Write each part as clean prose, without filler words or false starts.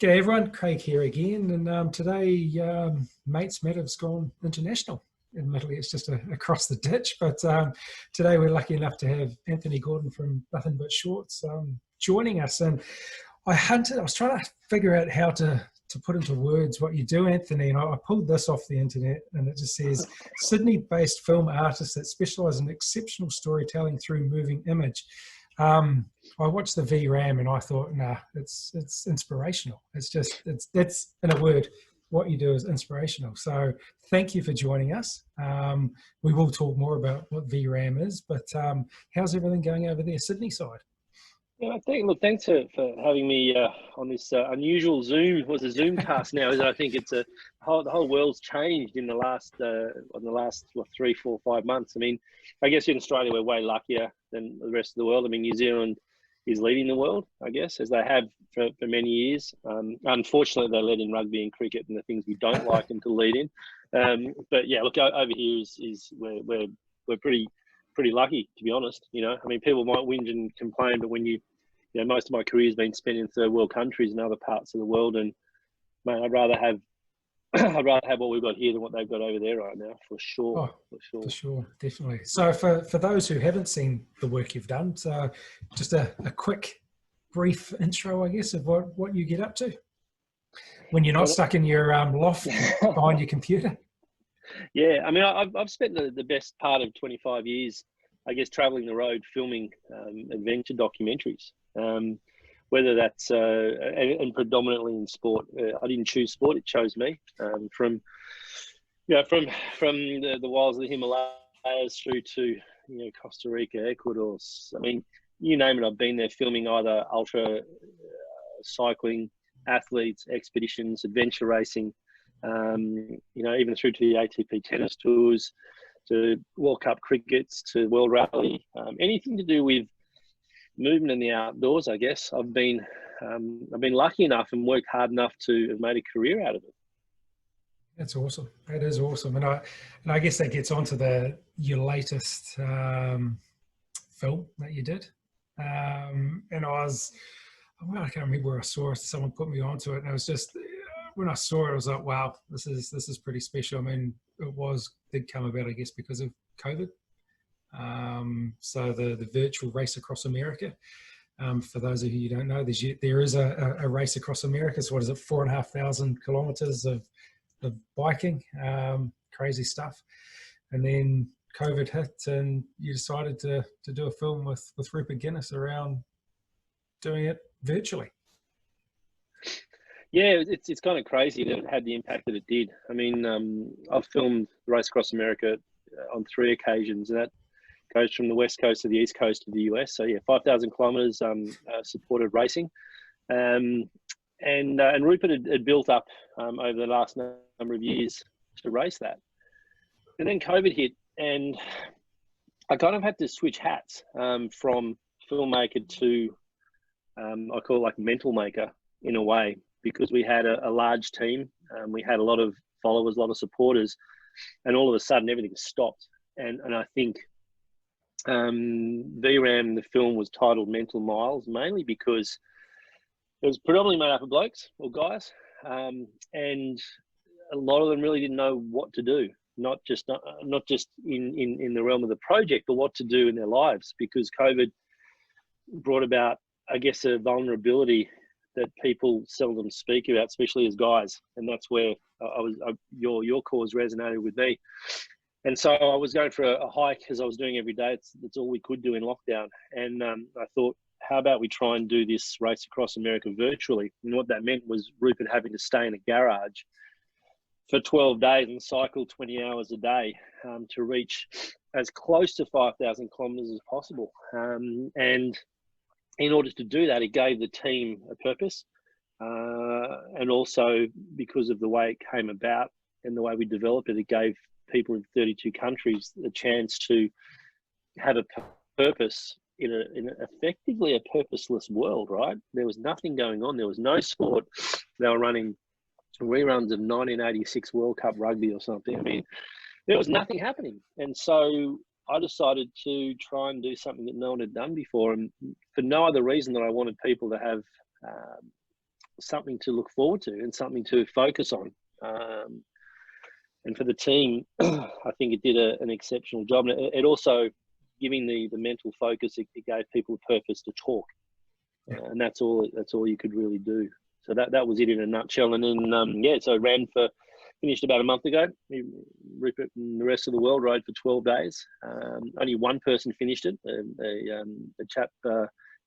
G'day everyone, Craig here again, and today Mates Matters gone international. Admittedly, it's just across the ditch, but today we're lucky enough to have Anthony Gordon from Nothin But Shorts joining us. And I was trying to figure out how to put into words what you do, Anthony, and I pulled this off the internet, and it just says, Sydney-based film artists that specialise in exceptional storytelling through moving image. I watched the VRAAM and I thought, nah, it's inspirational. That's in a word, what you do is inspirational. So thank you for joining us. We will talk more about what VRAAM is, but how's everything going over there, Sydney side? Yeah, thanks for having me on this unusual Zoom. It was a Zoom cast now, is it? I think the whole world's changed in the last 3, 4, 5 months. I mean, I guess in Australia we're way luckier than the rest of the world. I mean, New Zealand is leading the world, I guess, as they have for many years. Unfortunately, they led in rugby and cricket and the things we don't like them to lead in. But yeah, look, over here is we're pretty lucky, to be honest. You know, I mean, people might whinge and complain, but when you know, most of my career has been spent in third world countries and other parts of the world, and man, I'd rather have what we've got here than what they've got over there right now, for sure. For sure, definitely. So for those who haven't seen the work you've done, so just a quick, brief intro, I guess, of what you get up to when you're not stuck in your loft behind your computer. Yeah, I mean, I've spent the best part of 25 years, I guess, traveling the road, filming adventure documentaries. Whether that's and predominantly in sport. I didn't choose sport; it chose me. From the wilds of the Himalayas through to Costa Rica, Ecuador. I mean, you name it, I've been there filming either ultra cycling, athletes, expeditions, adventure racing. Even through to the ATP tennis tours, to World Cup crickets, to World Rally, anything to do with movement in the outdoors. I guess I've been lucky enough and worked hard enough to have made a career out of it. That's awesome. That is awesome, and I guess that gets onto your latest film that you did, and I can't remember where I saw it. Someone put me onto it, and it was just, when I saw it, I was like, wow, this is pretty special. I mean, did come about, I guess, because of COVID. So the virtual race across America. For those of you who don't know, there is a race across America. So what is it, 4,500 kilometers of biking, crazy stuff. And then COVID hit, and you decided to do a film with Rupert Guinness around doing it virtually. Yeah, it's kind of crazy that it had the impact that it did. I mean, I've filmed the Race Across America on 3 occasions, and that goes from the west coast to the east coast of the US. So yeah, 5,000 kilometers supported racing, and Rupert had built up over the last number of years to race that, and then COVID hit, and I kind of had to switch hats from filmmaker to I call it like mental maker in a way, because we had a large team, we had a lot of followers, a lot of supporters, and all of a sudden everything stopped. And I think VRAAM, the film, was titled Mental Miles, mainly because it was predominantly made up of blokes or guys, and a lot of them really didn't know what to do, not just in the realm of the project, but what to do in their lives, because COVID brought about, I guess, a vulnerability that people seldom speak about, especially as guys. And that's where your cause resonated with me. And so I was going for a hike, as I was doing every day. It's all we could do in lockdown. And I thought, how about we try and do this Race Across America virtually? And what that meant was Rupert having to stay in a garage for 12 days and cycle 20 hours a day to reach as close to 5,000 kilometers as possible. And in order to do that, it gave the team a purpose. And also, because of the way it came about and the way we developed it, it gave people in 32 countries a chance to have a purpose in effectively a purposeless world, right? There was nothing going on. There was no sport. They were running reruns of 1986 World Cup rugby or something. I mean, there was nothing happening. And so I decided to try and do something that no one had done before, and for no other reason than I wanted people to have something to look forward to and something to focus on. And for the team, I think it did an exceptional job. And it also, giving the mental focus, it gave people a purpose to talk. And that's all you could really do. So that was it in a nutshell. And then, so finished about a month ago. Rupert and the rest of the world rode for 12 days. Only one person finished it, a chap,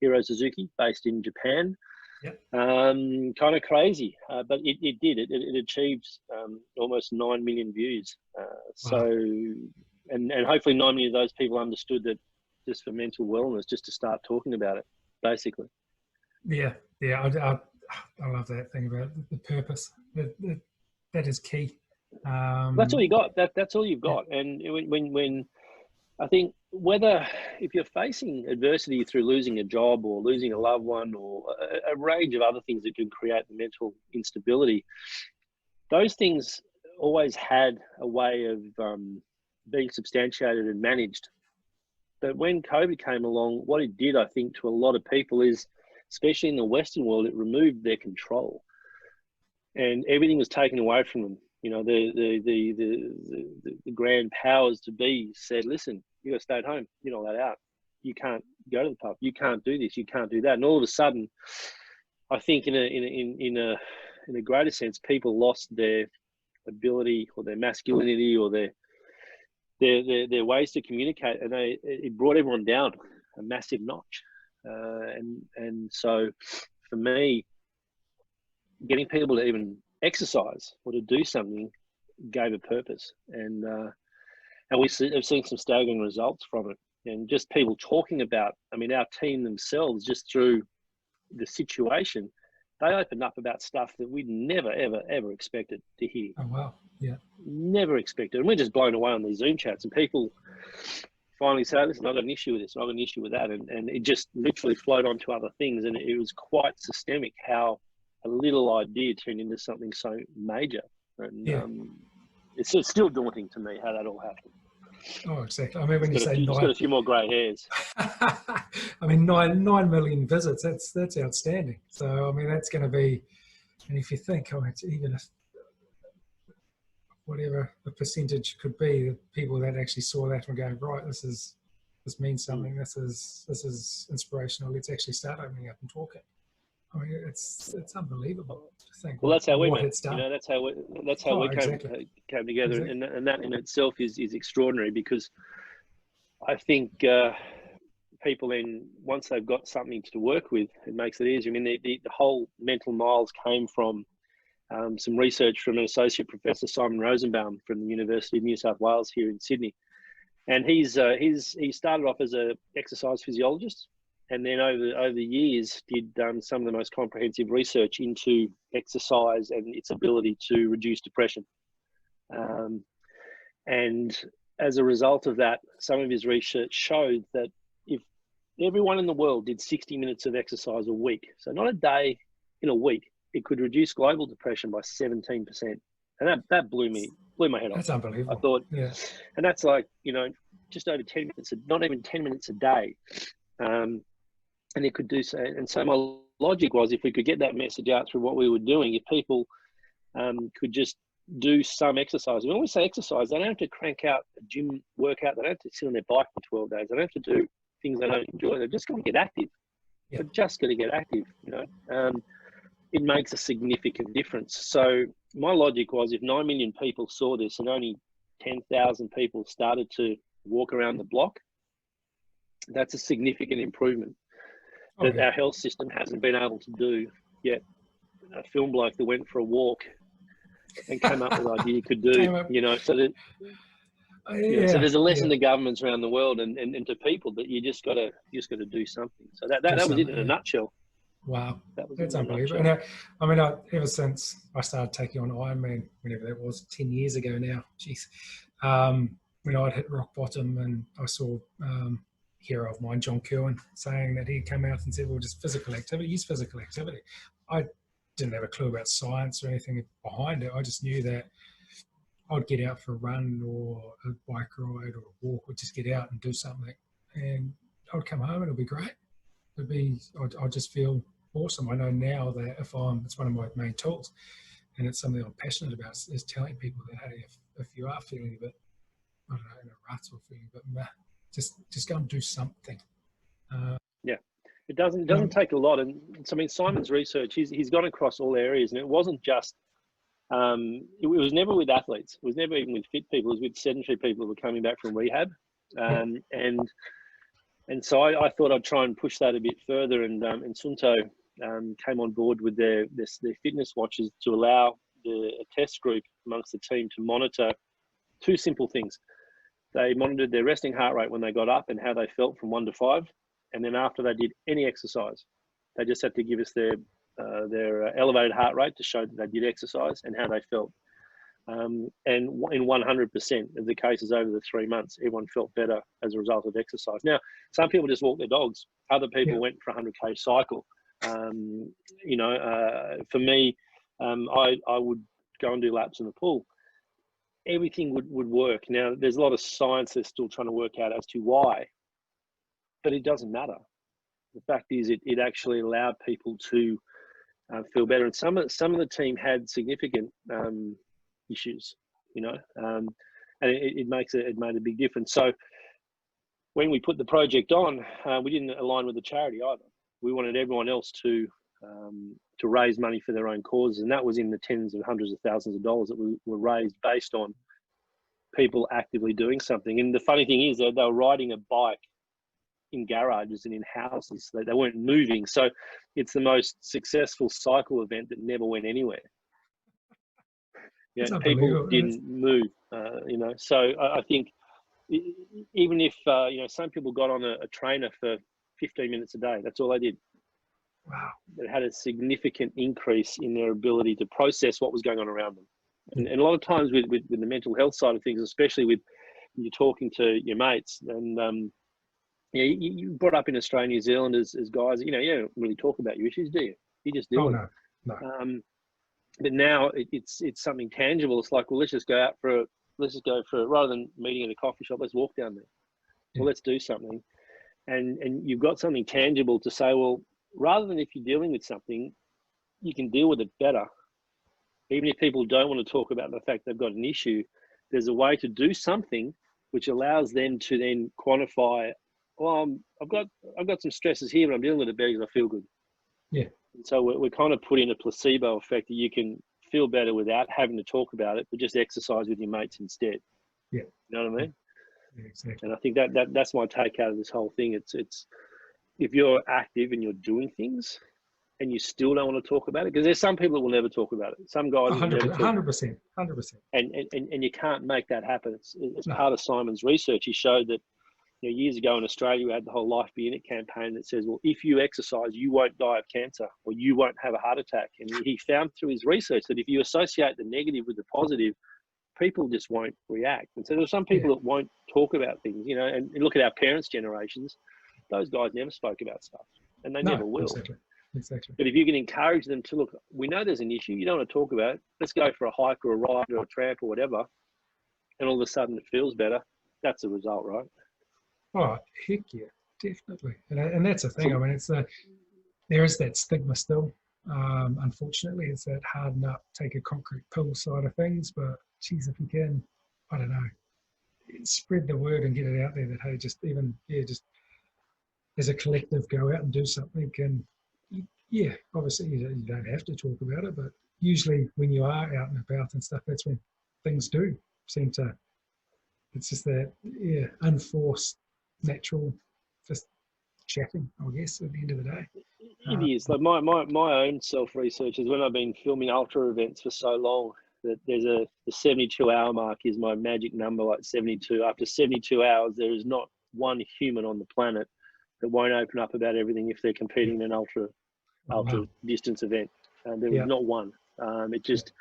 Hiro Suzuki, based in Japan. Yep. Kind of crazy, but it did. It achieved almost 9 million views. So, and hopefully 9 million of those people understood that just for mental wellness, just to start talking about it, basically. Yeah, I love that thing about the purpose. That is key. That's all you got. That's all you've got. Yeah. And when I think if you're facing adversity through losing a job or losing a loved one or a range of other things that can create mental instability, those things always had a way of being substantiated and managed. But when COVID came along, what it did, I think, to a lot of people is, especially in the Western world, it removed their control, and everything was taken away from them. You know, the grand powers to be said, "Listen, you got to stay at home. You're not allowed out. You can't go to the pub. You can't do this. You can't do that." And all of a sudden, I think in a greater sense, people lost their ability or their masculinity or their ways to communicate, and it brought everyone down a massive notch. And so, for me, getting people to even exercise or to do something gave a purpose, and we've seen some staggering results from it. And just people talking about, I mean, our team themselves, just through the situation, they opened up about stuff that we'd never, ever, ever expected to hear. Oh, wow. Yeah. Never expected. And we're just blown away on these Zoom chats, and people finally say, "Listen, I've got an issue with this, I've got an issue with that." And it just literally flowed on to other things. And it was quite systemic how a little idea turned into something so major. And it's still daunting to me how that all happened. Oh, exactly. I mean, when you say it's got a few more grey hairs. I mean, 9 million visits, that's outstanding. So, I mean, that's going to be, and if you think, it's even whatever the percentage could be, the people that actually saw that and go, right, this means something. This is inspirational. Let's actually start opening up and talking. I mean, it's unbelievable to think. Well, that's how we met. It's done. You know, that's how we came together, exactly. and that in itself is extraordinary, because I think people then, once they've got something to work with, it makes it easier. I mean, the whole mental miles came from some research from an associate professor, Simon Rosenbaum, from the University of New South Wales here in Sydney, and he started off as an exercise physiologist. And then over the years, did some of the most comprehensive research into exercise and its ability to reduce depression. And as a result of that, some of his research showed that if everyone in the world did 60 minutes of exercise a week, so not a day, in a week, it could reduce global depression by 17%. And that blew my head off. That's unbelievable. I thought, yeah. And that's like, just over 10 minutes, not even 10 minutes a day. And it could do so. And so my logic was, if we could get that message out through what we were doing, if people could just do some exercise. When we say exercise, they don't have to crank out a gym workout. They don't have to sit on their bike for 12 days. They don't have to do things they don't enjoy. They're just going to get active. Yep. They're just going to get active, It makes a significant difference. So my logic was, if 9 million people saw this and only 10,000 people started to walk around the block, that's a significant improvement that our health system hasn't been able to do yet. A film bloke that went for a walk and came up with an idea could do, so that, so there's a lesson to governments around the world and to people that you just got to do something. So that was it in a nutshell. Wow, that's unbelievable. And ever since I started taking on Ironman, whenever that was, 10 years ago now, geez, when I'd hit rock bottom, and I saw hero of mine, John Kerwin, saying that he'd come out and said, well, just physical activity is physical activity. I didn't have a clue about science or anything behind it. I just knew that I'd get out for a run or a bike ride or a walk, or just get out and do something, and I'd come home and it'd be great. I'd just feel awesome. I know now that it's one of my main tools, and it's something I'm passionate about, is telling people that, hey, if you are feeling a bit, I don't know, in a rut or feeling a bit meh, just go and do something. Yeah, it doesn't take a lot. And so, I mean, Simon's research, he's gone across all areas, and it wasn't just, it was never with athletes. It was never even with fit people. It was with sedentary people who were coming back from rehab. And so I thought I'd try and push that a bit further. And Sunto came on board with their fitness watches to allow a test group amongst the team to monitor two simple things. They monitored their resting heart rate when they got up and how they felt from 1 to 5. And then after they did any exercise, they just had to give us their elevated heart rate to show that they did exercise and how they felt. And in 100% of the cases over the 3 months, everyone felt better as a result of exercise. Now, some people just walk their dogs. Other people went for a 100K cycle. For me, I would go and do laps in the pool. Everything would work. Now, there's a lot of science they're still trying to work out as to why, but it doesn't matter. The fact is, it actually allowed people to feel better. And some of the team had significant issues, and it made a big difference. So when we put the project on, we didn't align with the charity either. We wanted everyone else to raise money for their own causes, and that was in the tens and hundreds of thousands of dollars that were raised based on people actively doing something. And the funny thing is that they were riding a bike in garages and in houses. They weren't moving. So it's the most successful cycle event that never went anywhere. People didn't move, So I think even if, some people got on a trainer for 15 minutes a day, that's all they did. Wow. It had a significant increase in their ability to process what was going on around them. And a lot of times with the mental health side of things, especially when you're talking to your mates, and you brought up in Australia, New Zealand as guys, you don't really talk about your issues, do you? You just do it. No. But now it's something tangible. It's like, well, let's just go for rather than meeting in a coffee shop, let's walk down there. Well, let's do something. And you've got something tangible to say, well, rather than if you're dealing with something, you can deal with it better. Even if people don't want to talk about the fact they've got an issue, there's a way to do something which allows them to then quantify, well, I've got some stresses here, but I'm dealing with it better because I feel good. Yeah. And so we're kind of putting a placebo effect that you can feel better without having to talk about it, but just exercise with your mates instead. Yeah. You know what I mean? Yeah, exactly. And I think that's my take out of this whole thing. It's if you're active and you're doing things and you still don't want to talk about it, because there's some people that will never talk about it. Some guys 100%. And you can't make that happen. It's part of Simon's research. He showed that years ago in Australia, we had the whole Life Be In It campaign that says, well, if you exercise, you won't die of cancer or you won't have a heart attack. And he found through his research that if you associate the negative with the positive, people just won't react. And so there's some people that won't talk about things, and look at our parents' generations. Those guys never spoke about stuff, and they never will. Exactly. But if you can encourage them to look, we know there's an issue. You don't want to talk about it. Let's go for a hike or a ride or a tramp or whatever. And all of a sudden it feels better. That's the result, right? Oh, heck yeah, definitely. And that's the thing. I mean, there is that stigma still. Unfortunately, it's that hard nut, take a concrete pill side of things. But geez, if you can, I don't know, spread the word and get it out there that, hey, just as a collective, go out and do something. And obviously you don't have to talk about it, but usually when you are out and about and stuff, that's when things do seem to, it's just that, unforced, natural, just chatting, I guess, at the end of the day. It is. Like my own self-research is when I've been filming ultra events for so long, that there's the 72-hour mark is my magic number, like 72. After 72 hours, there is not one human on the planet that won't open up about everything if they're competing in an ultra distance event. There was not one. It just,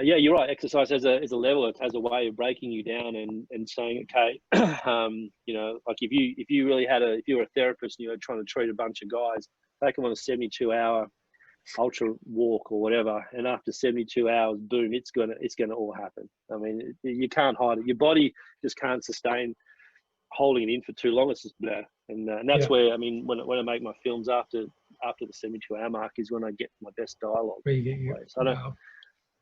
you're right. Exercise has a level. It has a way of breaking you down and saying, okay, like if you really if you were a therapist and you were trying to treat a bunch of guys, take them on a 72-hour ultra walk or whatever, and after 72 hours, boom, it's gonna all happen. I mean, you can't hide it. Your body just can't sustain holding it in for too long. It's just better. And that's where, I mean, when I make my films after after the 72-hour mark is when I get my best dialogue. Where you get your, So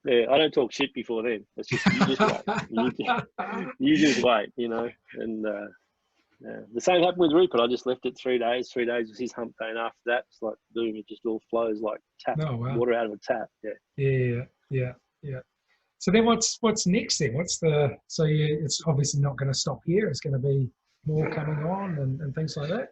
I don't talk shit before then. It's just, you just wait. You just wait, you know. And yeah. The same happened with Rupert. I just left it 3 days. 3 days was his hump day, and after that, it's like, boom, it just all flows like water out of a tap. Yeah. So then what's next then? It's obviously not going to stop here. It's going to be more coming on and things like that.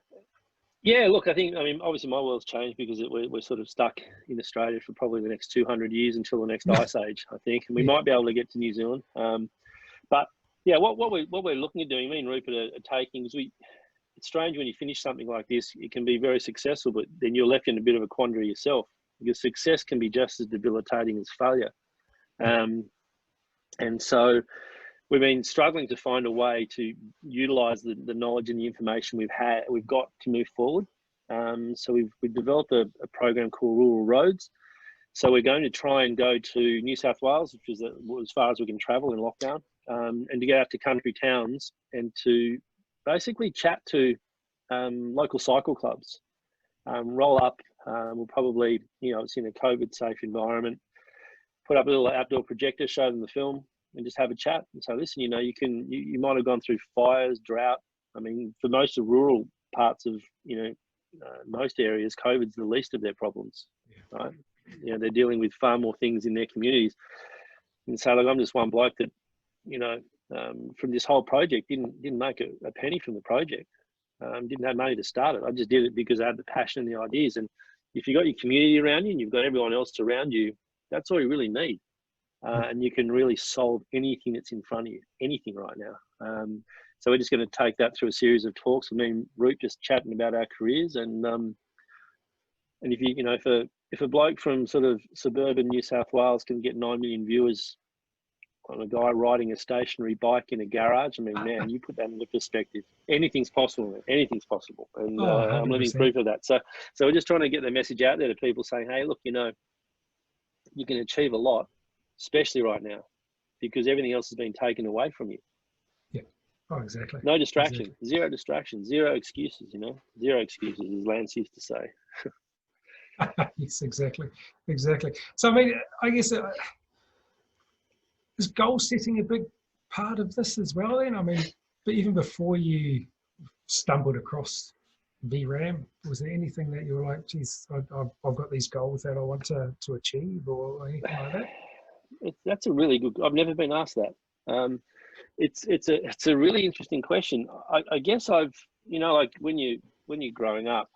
Yeah, look, I mean, obviously my world's changed because we're sort of stuck in Australia for probably the next 200 years until the next ice age, I think. And we might be able to get to New Zealand. But yeah, what we're looking at doing, me and Rupert are taking, is it's strange when you finish something like this, it can be very successful, but then you're left in a bit of a quandary yourself, because success can be just as debilitating as failure. And so we've been struggling to find a way to utilize the knowledge and the information we've got to move forward. So we've developed a program called Rural Roads. So we're going to try and go to New South Wales, which is as far as we can travel in lockdown, and to get out to country towns and to basically chat to local cycle clubs. Roll up, we'll probably, it's in a COVID safe environment, put up a little outdoor projector, show them the film, and just have a chat and say, listen, you might have gone through fires, drought. I mean, for most of rural parts of, most areas, COVID's the least of their problems, right? They're dealing with far more things in their communities. And so, like, I'm just one bloke that, from this whole project didn't make a penny from the project. Didn't have money to start it. I just did it because I had the passion and the ideas. And if you've got your community around you and you've got everyone else around you, that's all you really need. And you can really solve anything that's in front of you, anything right now. So we're just going to take that through a series of talks. I mean, Root just chatting about our careers, and if if a bloke from sort of suburban New South Wales can get 9 million viewers on a guy riding a stationary bike in a garage, I mean, man, you put that into perspective. Anything's possible. Anything's possible, and I'm living proof of that. So we're just trying to get the message out there to people, saying, hey, look, you can achieve a lot, especially right now, because everything else has been taken away from you. Yeah. Oh, exactly. No distraction. Exactly. Zero distraction. Zero excuses. Zero excuses, as Lance used to say. Yes, exactly. So I mean, I guess is goal setting a big part of this as well? Then I mean, but even before you stumbled across VRAAM, was there anything that you were like, geez, I've got these goals that I want to achieve, or anything like that? That's a really good. I've never been asked that. It's a really interesting question. I guess I've, like when you're growing up,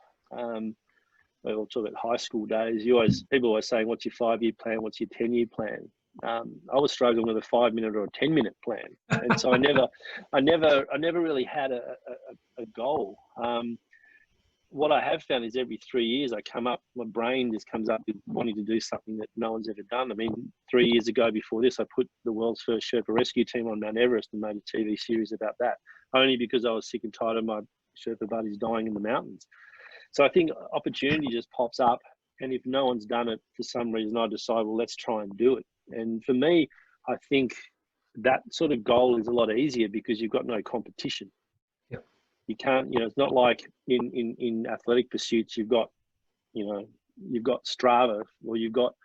we'll talk about high school days. People always saying, what's your 5-year plan? What's your 10-year plan? I was struggling with a 5-minute or a 10-minute plan, and so I never really had a goal. What I have found is every 3 years I come up, my brain just comes up with wanting to do something that no one's ever done. I mean, 3 years ago before this, I put the world's first Sherpa rescue team on Mount Everest and made a TV series about that, only because I was sick and tired of my Sherpa buddies dying in the mountains. So I think opportunity just pops up, and if no one's done it for some reason, I decide, well, let's try and do it. And for me, I think that sort of goal is a lot easier because you've got no competition. You can't, it's not like in athletic pursuits, you've got Strava, or you've got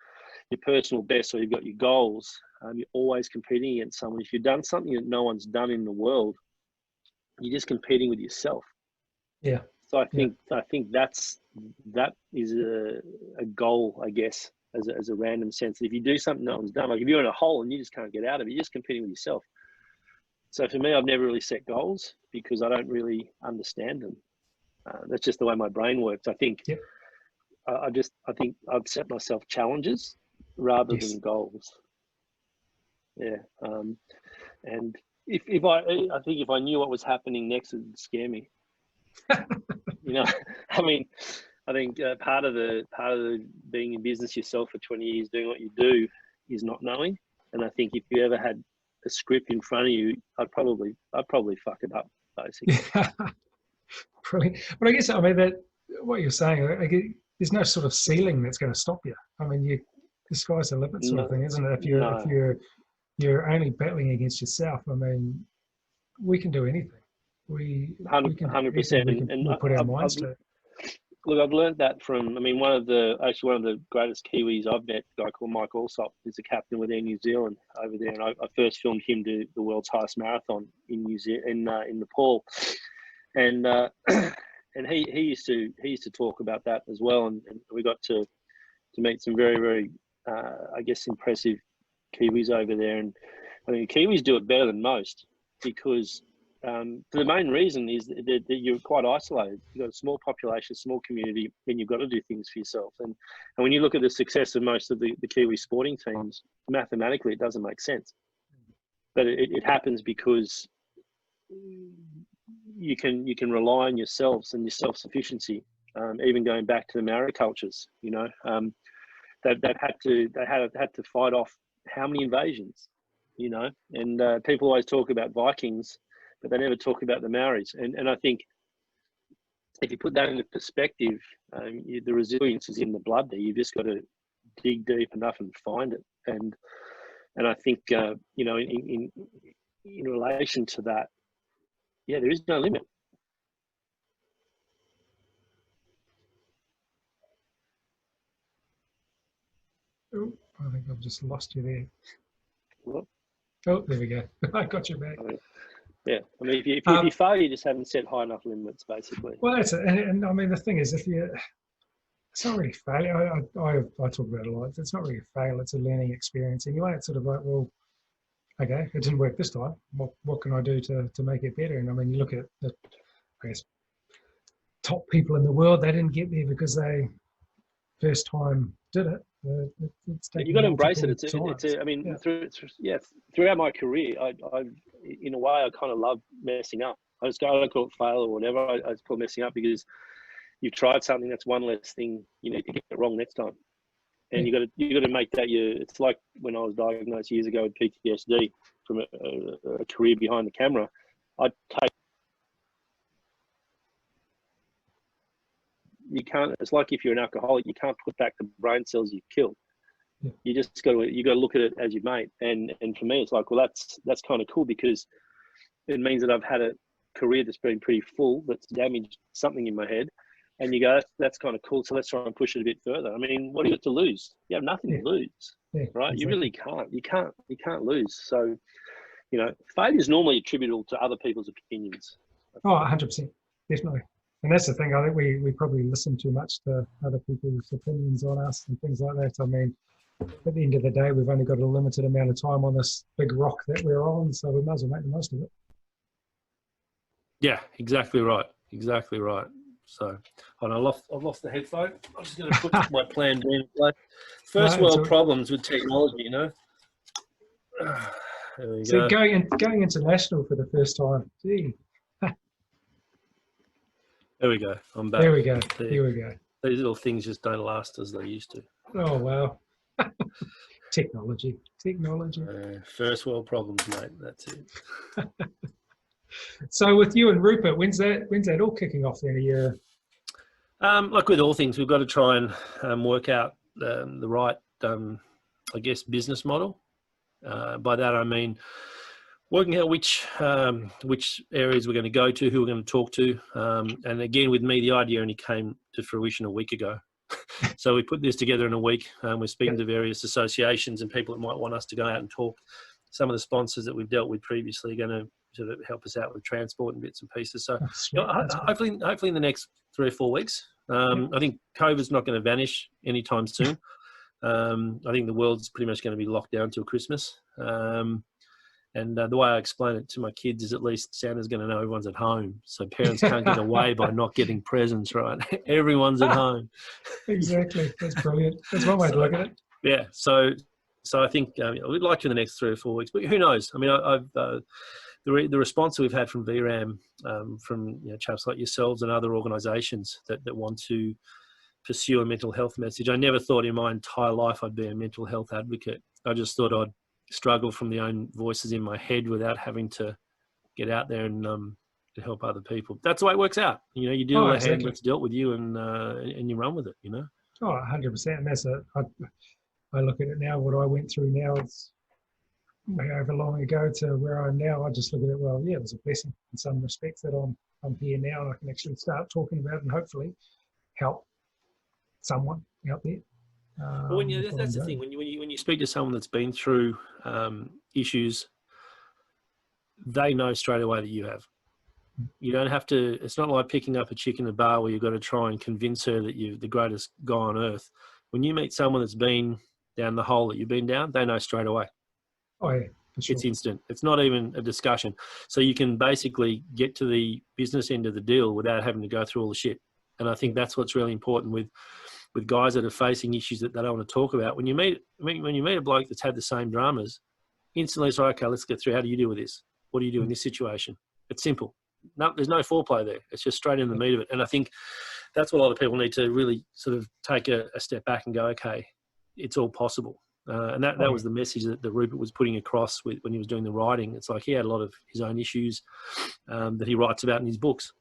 your personal best, or you've got your goals. You're always competing against someone. If you've done something that no one's done in the world, you're just competing with yourself. Yeah. So I think that is a goal, I guess, as a random sense. If you do something no one's done, like if you're in a hole and you just can't get out of it, you're just competing with yourself. So for me, I've never really set goals because I don't really understand them. That's just the way my brain works. I think, I think I've set myself challenges rather than goals. Yeah. And if I knew what was happening next, it would scare me. I mean, I think part of the being in business yourself for 20 years, doing what you do, is not knowing. And I think if you ever had a script in front of you, I'd probably fuck it up, basically. Brilliant. But I guess, I mean, that what you're saying, there's no sort of ceiling that's going to stop you. I mean, the sky's the limit sort of thing, isn't it? If you're only battling against yourself, I mean, we can do anything. We 100%. we put our minds to it. look, I've learned that from, I mean, one of the greatest Kiwis I've met, a guy called Mike Allsop, who's a captain with Air New Zealand over there. And I first filmed him do the world's highest marathon in New Zealand, in Nepal. And, and he used to talk about that as well. And we got to meet some very, very, I guess, impressive Kiwis over there. And I think the Kiwis do it better than most because the main reason is that you're quite isolated. You've got a small population, small community, and you've got to do things for yourself. And when you look at the success of most of the Kiwi sporting teams, mathematically, it doesn't make sense. But it happens because you can rely on yourselves and your self-sufficiency. Even going back to the Maori cultures, you know, they had to fight off how many invasions, you know, and people always talk about Vikings, but they never talk about the Maoris. And I think if you put that into perspective, the resilience is in the blood there. You've just got to dig deep enough and find it. And I think, you know, in relation to that, yeah, there is no limit. Oh, I think I've just lost you there. What? Oh, there we go. I got you back. Yeah, I mean, if you fail, you just haven't set high enough limits, basically. Well, that's it. And I mean, the thing is, it's not really failure. I talk about it a lot. It's not really a fail. It's a learning experience anyway. It's sort of like, well, okay, it didn't work this time. What can I do to make it better? And I mean, you look at the, I guess, top people in the world. They didn't get there because they first time did it. You've got to embrace it. I mean, yeah. Throughout my career, I in a way, I kind of love messing up. I don't call it fail or whatever. I just call it messing up because you've tried something. That's one less thing you need to get it wrong next time. And you got to make that your. It's like when I was diagnosed years ago with PTSD from a career behind the camera. I take. You can't. It's like if you're an alcoholic, you can't put back the brain cells you've killed. Yeah. You got to look at it as your mate. And for me, it's like, well, that's kind of cool because it means that I've had a career that's been pretty full, that's damaged something in my head. And you go, that's kind of cool. So let's try and push it a bit further. I mean, what do you got to lose? You have nothing to lose, right? Exactly. You really can't. You can't lose. So, you know, failure is normally attributable to other people's opinions. Oh, 100%, definitely. And that's the thing. I think we probably listen too much to other people's opinions on us and things like that. I mean, at the end of the day, we've only got a limited amount of time on this big rock that we're on, so we might as well make the most of it. Yeah, exactly right. Exactly right. So, I've lost the headphone. I'm just going to put my plan down in place. First world problems with technology, you know. There we go. Going international for the first time. Gee. There we go. I'm back. There we go. Here we go. These little things just don't last as they used to. Oh, wow. Technology. First world problems, mate. That's it. So with you and Rupert, when's that all kicking off then? A year? Like with all things, we've got to try and work out the right, I guess, business model. By that I mean working out which areas we're going to go to, who we're going to talk to. And again, with me, the idea only came to fruition a week ago. So we put this together in a week. We're speaking to various associations and people that might want us to go out and talk. Some of the sponsors that we've dealt with previously are going to sort of help us out with transport and bits and pieces. So you know, hopefully in the next 3 or 4 weeks. I think COVID's not going to vanish anytime soon. I think the world's pretty much going to be locked down till Christmas. And the way I explain it to my kids is at least Santa's going to know everyone's at home. So parents can't get away by not getting presents, right? Everyone's at home. Exactly. That's brilliant. That's one way to look at it. Yeah. So I think we'd like to in the next 3 or 4 weeks, but who knows? I mean, I've the response that we've had from VRAAM, from chaps like yourselves and other organisations that want to pursue a mental health message. I never thought in my entire life I'd be a mental health advocate. I just thought I'd struggle from the own voices in my head without having to get out there and to help other people. That's the way it works out. You know, you do the hand that's dealt with you and you run with it, you know? Oh, 100%. And that's I look at it now, what I went through now, it's however long ago to where I am now. I just look at it, well, yeah, it was a blessing in some respects that I'm here now and I can actually start talking about it and hopefully help someone out there. Well, That's what that's I'm the thing. doing. When you speak to someone that's been through issues, they know straight away that you have. You don't have to. It's not like picking up a chick in a bar where you've got to try and convince her that you're the greatest guy on earth. When you meet someone that's been down the hole that you've been down, they know straight away. Oh yeah, for sure. It's instant. It's not even a discussion. So you can basically get to the business end of the deal without having to go through all the shit. And I think that's what's really important with guys that are facing issues that they don't want to talk about. When you meet a bloke that's had the same dramas, instantly it's like, okay, let's get through. How do you deal with this? What do you do in this situation? It's simple. No, there's no foreplay there. It's just straight in the meat of it. And I think that's what a lot of people need to really sort of take a step back and go, okay, it's all possible. And that was the message that Rupert was putting across when he was doing the writing. It's like he had a lot of his own issues that he writes about in his books.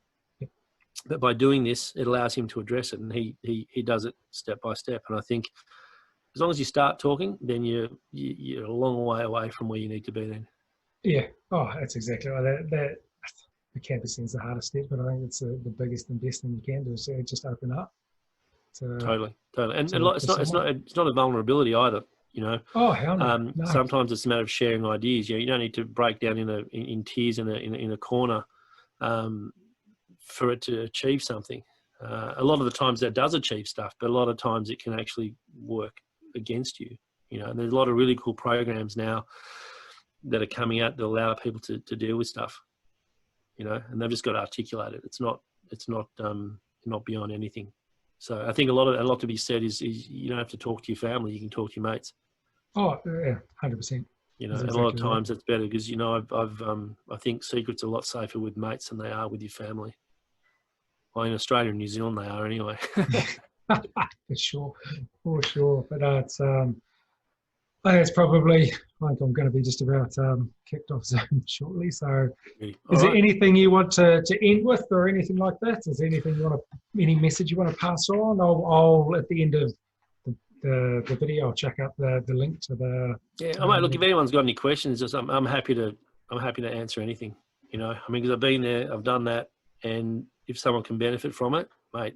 But by doing this, it allows him to address it, and he does it step by step. And I think as long as you start talking, then you're a long way away from where you need to be then. Yeah. Oh, that's exactly right. That the campus is the hardest step, but I think it's the biggest and best thing you can do. So just open up. Totally. And it's not a vulnerability either. You know. Oh hell no. Sometimes it's a matter of sharing ideas. You don't need to break down in tears in a corner for it to achieve something. A lot of the times that does achieve stuff, but a lot of times it can actually work against you. You know, and there's a lot of really cool programs now that are coming out that allow people to deal with stuff. You know, and they've just got to articulate it. It's not beyond anything. So I think a lot to be said is you don't have to talk to your family. You can talk to your mates. Oh yeah, 100%. You know, and a lot of times it's better because, you know, I think secrets are a lot safer with mates than they are with your family. Well, in Australia and New Zealand they are anyway. For sure. But it's I think it's probably, I think I'm going to be just about kicked off Zoom shortly. So is there anything you want to end with or anything like that? Is there anything any message you want to pass on? I'll at the end of the video, I'll check out the link to the. Yeah, I might look, if anyone's got any questions, just I'm happy to answer anything, you know. I mean, because I've been there, I've done that, and if someone can benefit from it, mate,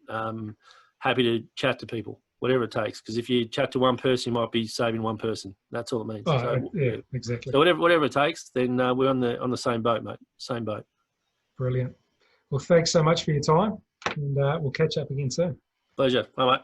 happy to chat to people. Whatever it takes, because if you chat to one person, you might be saving one person. That's all it means. Oh, so, yeah, exactly. So whatever it takes, then we're on the same boat, mate. Same boat. Brilliant. Well, thanks so much for your time, and we'll catch up again soon. Pleasure. Bye, mate.